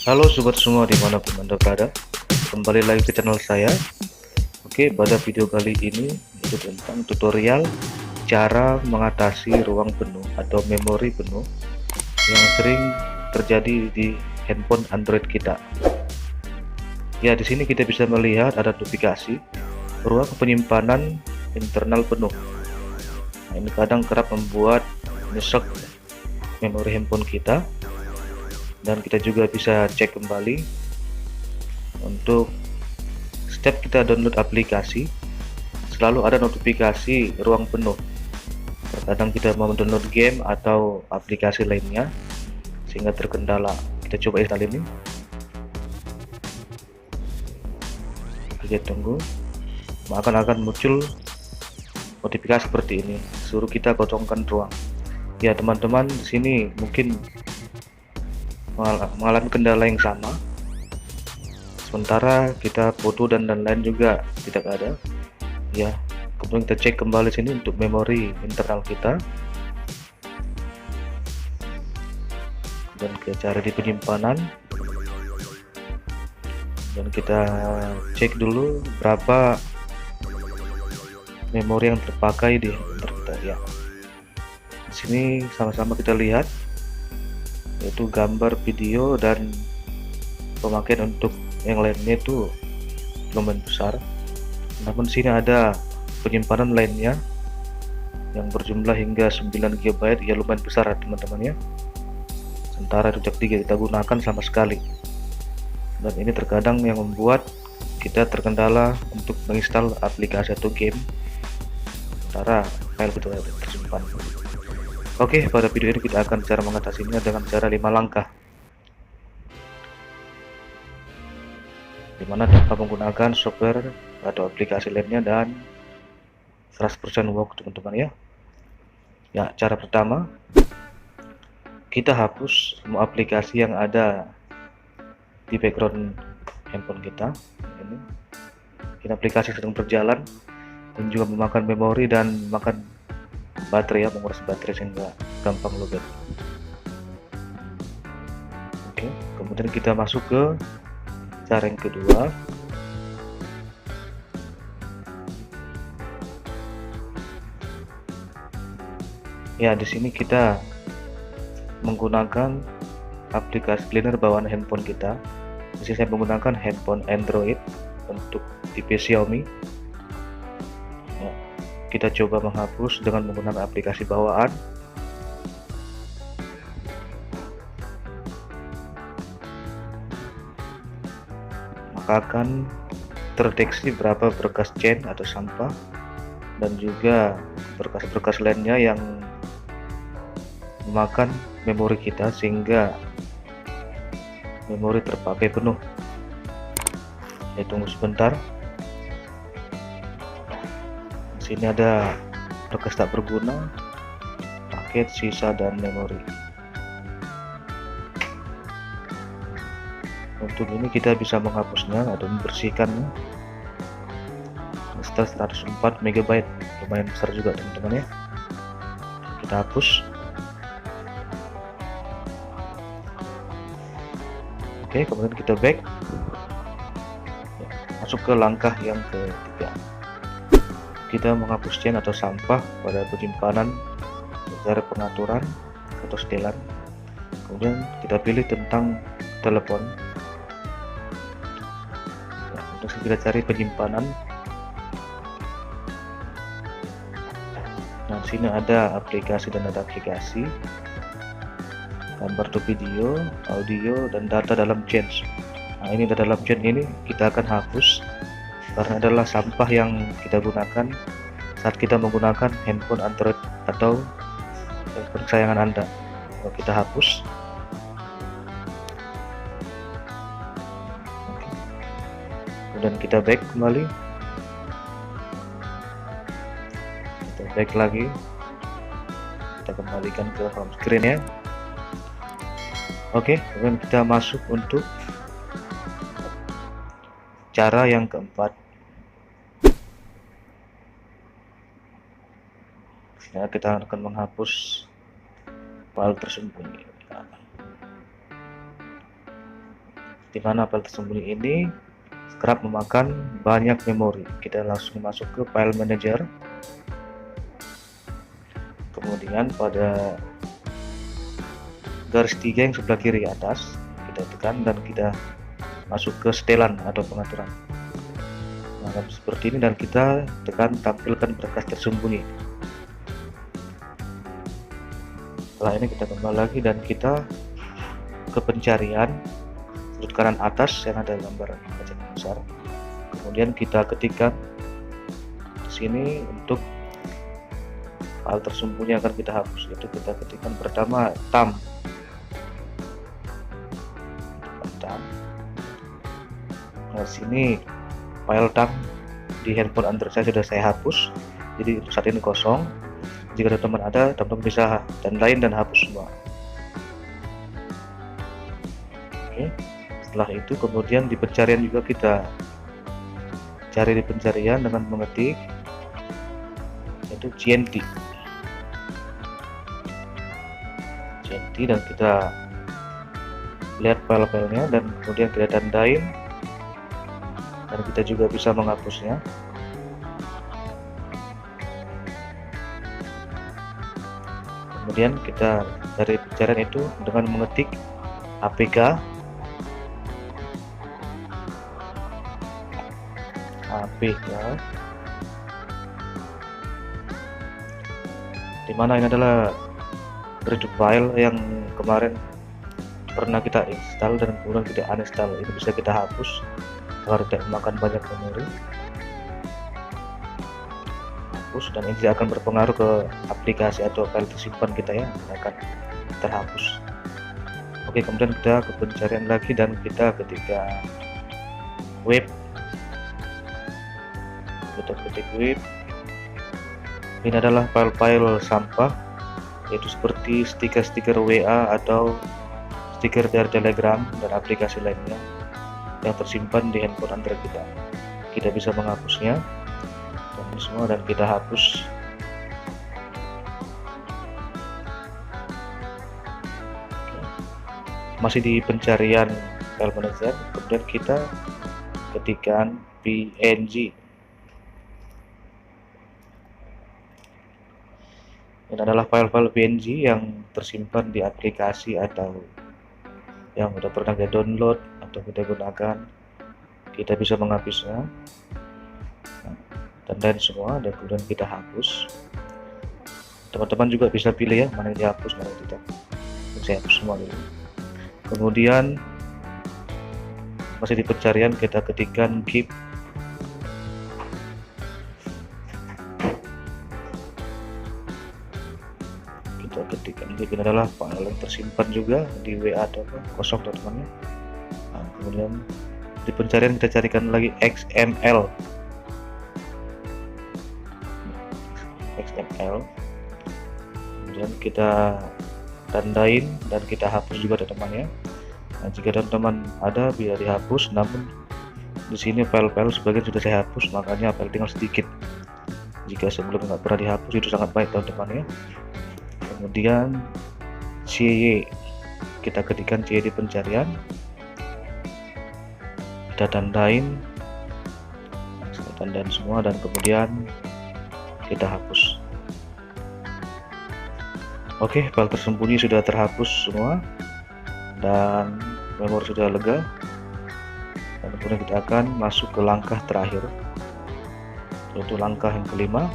Halo sobat semua dimanapun anda berada, kembali lagi ke channel saya. Oke, pada video kali ini itu tentang tutorial cara mengatasi ruang penuh atau memori penuh yang sering terjadi di handphone Android kita. Ya, di sini kita bisa melihat ada notifikasi ruang penyimpanan internal penuh. Nah, ini kadang kerap membuat nyesek memori handphone kita, dan kita juga bisa cek kembali untuk setiap kita download aplikasi. Selalu ada notifikasi ruang penuh. Terkadang kita mau download game atau aplikasi lainnya sehingga terkendala. Kita coba install ini. Kita tunggu, akan muncul notifikasi seperti ini, suruh kita kosongkan ruang. Ya teman-teman, di sini mungkin mengalami kendala yang sama. Sementara kita foto dan lain-lain juga tidak ada. Ya, kemudian kita cek kembali sini untuk memori internal kita. Dan kita cari di penyimpanan, dan kita cek dulu berapa memori yang terpakai di komputer kita. Ya, di sini sama-sama kita lihat, yaitu gambar, video, dan pemakaian untuk yang lainnya itu lumayan besar. Namun sini ada penyimpanan lainnya yang berjumlah hingga 9 GB, ya lumayan besar teman-teman ya. Sementara rujak 3 kita gunakan sama sekali, dan ini terkadang yang membuat kita terkendala untuk menginstal aplikasi atau game sementara file kita tersimpan. Oke, pada video ini kita akan cara mengatasinya dengan cara 5 langkah, dimana tanpa menggunakan software atau aplikasi lainnya dan 100% work teman-teman ya. Ya, cara pertama, kita hapus semua aplikasi yang ada di background handphone kita. Ini aplikasi sedang berjalan dan juga memakan memori dan makan baterai, ya, menguras baterai sehingga gampang lowbat. Oke, kemudian kita masuk ke cara yang kedua. Ya, di sini kita menggunakan aplikasi cleaner bawaan handphone kita. Di sini saya menggunakan handphone Android untuk tipe Xiaomi. Ya, kita coba menghapus dengan menggunakan aplikasi bawaan. Maka akan terdeteksi berapa berkas chain atau sampah dan juga berkas-berkas lainnya yang memakan memori kita sehingga memori terpakai penuh. Ya, tunggu sebentar. Di sini ada berkas tak berguna, paket, sisa, dan memori. Untuk ini kita bisa menghapusnya atau membersihkannya setelah 104 MB, lumayan besar juga teman-teman ya. Kita hapus. Oke, kemudian kita back. Masuk ke langkah yang ketiga, kita menghapus chain atau sampah pada penyimpanan dari pengaturan atau setelan. Kemudian kita pilih tentang telepon. Ya, untuk kita cari penyimpanan. Nah, sini ada aplikasi dan ada aplikasi, gambar atau video, audio, dan data dalam chain. Nah, ini data dalam chain ini kita akan hapus karena adalah sampah yang kita gunakan saat kita menggunakan handphone Android atau handphone kesayangan Anda. Kalau kita hapus. Oke. Kemudian kita back kembali. Kita back lagi. Kita kembalikan ke home screen ya. Oke, kemudian kita masuk untuk cara yang keempat. Ya, kita akan menghapus file tersembunyi. di mana file tersembunyi ini kerap memakan banyak memori. Kita langsung masuk ke file manager, kemudian pada garis 3 yang sebelah kiri atas kita tekan dan kita masuk ke setelan atau pengaturan. Nah, seperti ini, dan kita tekan tampilkan berkas tersembunyi. Setelah ini kita kembali lagi dan kita ke pencarian sudut kanan atas yang ada gambar kaca besar. Kemudian kita ketikkan di sini untuk file tersembunyi akan kita hapus, yaitu kita ketikkan pertama tam. Nah, sini file tam di handphone Android saya sudah saya hapus, jadi untuk saat ini kosong. Jika teman-teman ada, teman-teman bisa dan hapus semua. Oke, setelah itu kemudian di pencarian juga kita cari di pencarian dengan mengetik yaitu CNT, dan kita lihat file-filenya dan kemudian kita tandain, dan kita juga bisa menghapusnya. Kemudian kita dari pencarian itu dengan mengetik APK dimana ini adalah redo file yang kemarin pernah kita install dan kemudian kita uninstall. Ini bisa kita hapus agar tidak memakan banyak memori. Dan ini akan berpengaruh ke aplikasi atau file tersimpan kita ya, akan terhapus. Oke, kemudian kita ke pencarian lagi dan kita ketika web, kita ketik web. Ini adalah file-file sampah, yaitu seperti stiker-stiker WA atau stiker dari Telegram dan aplikasi lainnya yang tersimpan di handphone Android kita. Kita bisa menghapusnya semua dan kita hapus. Masih di pencarian file manager, kemudian kita ketikkan PNG. Ini adalah file-file PNG yang tersimpan di aplikasi atau yang sudah pernah kita download atau kita gunakan. Kita bisa menghapusnya dan semua, dan kemudian kita hapus. Teman-teman juga bisa pilih ya mana yang dihapus, mana yang tidak. Saya hapus semua dulu. Kemudian masih di pencarian kita ketikkan keep. Kita ketikkan keep, ini adalah file yang tersimpan juga di WA atau kosong teman-teman. Nah, kemudian di pencarian kita carikan lagi XML. Kemudian kita tandain dan kita hapus juga teman-teman ya. Nah, jika teman-teman ada biar dihapus, namun di sini file-file sebagian sudah saya hapus, makanya file tinggal sedikit. Jika sebelumnya nggak pernah dihapus itu sangat baik teman-teman ya. Kemudian CY, kita ketikkan CY di pencarian, kita tandain semua dan kemudian kita hapus. Oke, file tersembunyi sudah terhapus semua dan memori sudah lega, dan kemudian kita akan masuk ke langkah terakhir, yaitu langkah yang kelima,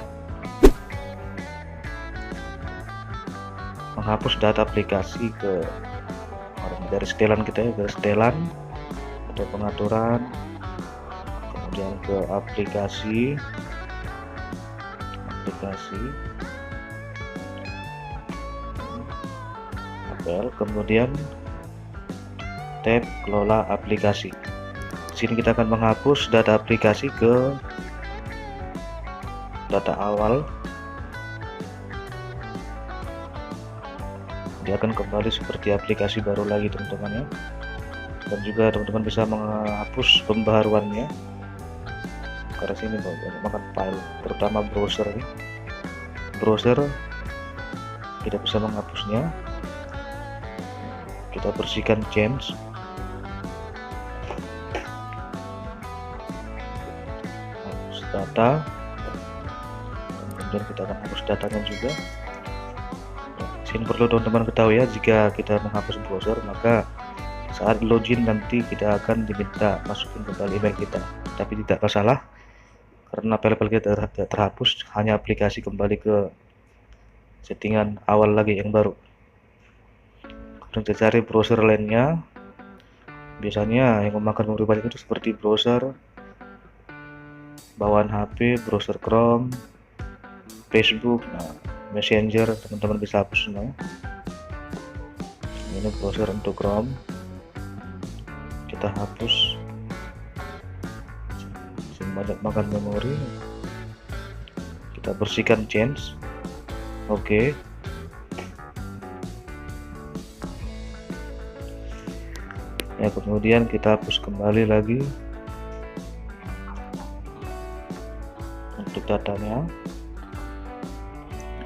menghapus data aplikasi ke dari setelan kita ya, ke setelan atau pengaturan, kemudian ke aplikasi, kemudian tab kelola aplikasi. Di sini kita akan menghapus data aplikasi ke data awal. Dia akan kembali seperti aplikasi baru lagi teman-teman ya. Dan juga teman-teman bisa menghapus pembaharuannya. Karena sini banyak makan file, terutama browser ya. Browser kita bisa menghapusnya. Kita bersihkan change data, kemudian kita akan hapus datanya juga. Sini perlu teman-teman ketahui ya, jika kita menghapus browser maka saat login nanti kita akan diminta masukin kembali email kita, tapi tidak masalah karena file-file kita terhapus, hanya aplikasi kembali ke settingan awal lagi yang baru. Kemudian kita cari browser lainnya, biasanya yang memakan memori banyak itu seperti browser bawaan HP, browser Chrome, Facebook, Messenger, teman-teman bisa hapus semua. Ini browser untuk Chrome, kita hapus, banyak makan memori, kita bersihkan change. Oke. Ya, kemudian kita hapus kembali lagi untuk datanya.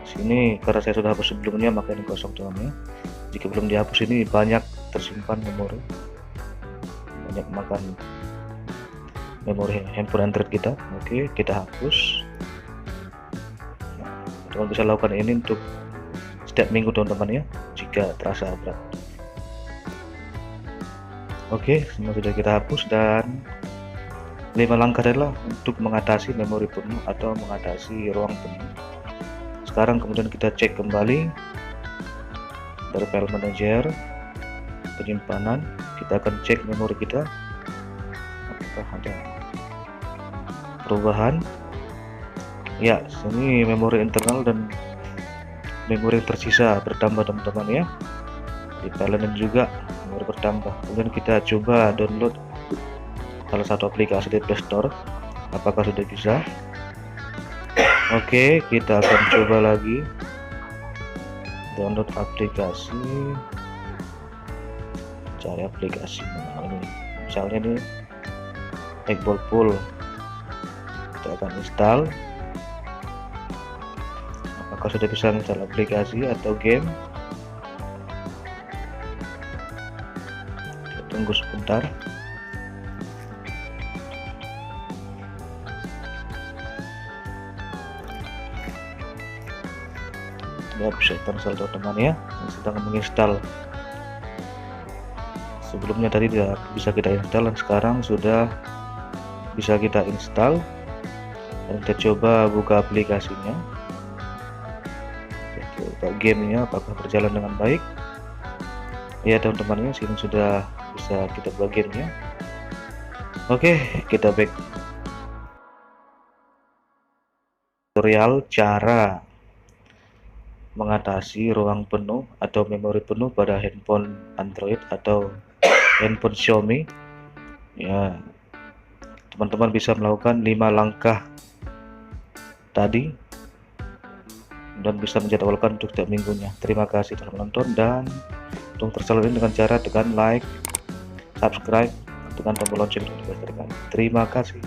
Sini karena saya sudah hapus sebelumnya maka ini kosong teman-teman ya. Jika belum dihapus ini banyak tersimpan memori, banyak makan memori handphone Android kita. Oke, kita hapus. Teman bisa lakukan ini untuk setiap minggu teman-teman ya, jika terasa berat. Oke, semua sudah kita hapus, dan 5 langkah adalah untuk mengatasi memori penuh atau mengatasi ruang penuh. Sekarang kemudian kita cek kembali dari file manager, penyimpanan, kita akan cek memori kita apakah ada perubahan. Ya, sini memori internal dan memori yang tersisa bertambah teman-teman ya. Di file dan juga memori bertambah. Kemudian kita coba download salah satu aplikasi di Play Store, apakah sudah bisa. Oke, kita akan coba lagi download aplikasi, cari aplikasi mana ini, misalnya ini Eggball Pool, kita akan install. Apakah sudah bisa install aplikasi atau game? Kita tunggu sebentar. Ya, bisa install teman-teman ya, sedang menginstal. Sebelumnya tadi tidak bisa kita install dan sekarang sudah bisa kita install, dan kita coba buka aplikasinya, coba gamenya apakah berjalan dengan baik. Ya teman-teman ya, sini sudah bisa kita buka gamenya. Oke, kita back. Tutorial cara mengatasi ruang penuh atau memori penuh pada handphone Android atau handphone Xiaomi ya. Teman-teman bisa melakukan 5 langkah tadi dan bisa menjadwalkan untuk setiap minggunya. Terima kasih telah menonton, dan untuk tersalurkan dengan cara tekan like, subscribe, tekan tombol lonceng untuk terus. Terima kasih.